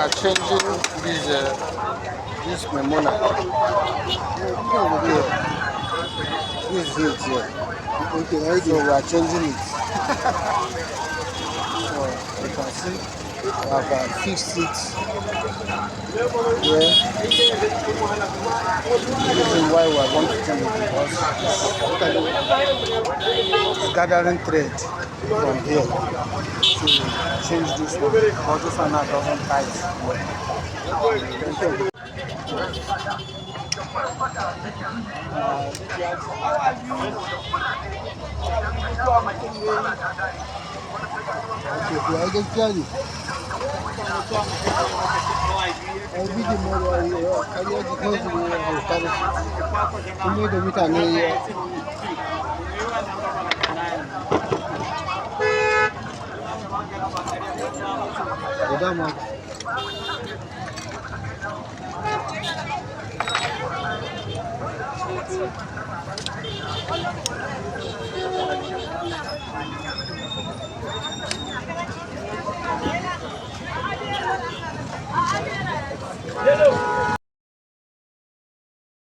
are changing this memona. This is it here. Okay, I So do. we are changing it. So you can see we have fixed it here. The reason why we are going to change it because it's gathering thread from here. So we change this one because this one now doesn't tight well. Okay, so I get carry. I be the mother here. Carry the clothes to the carry. Kuma da mutane ya. Da dama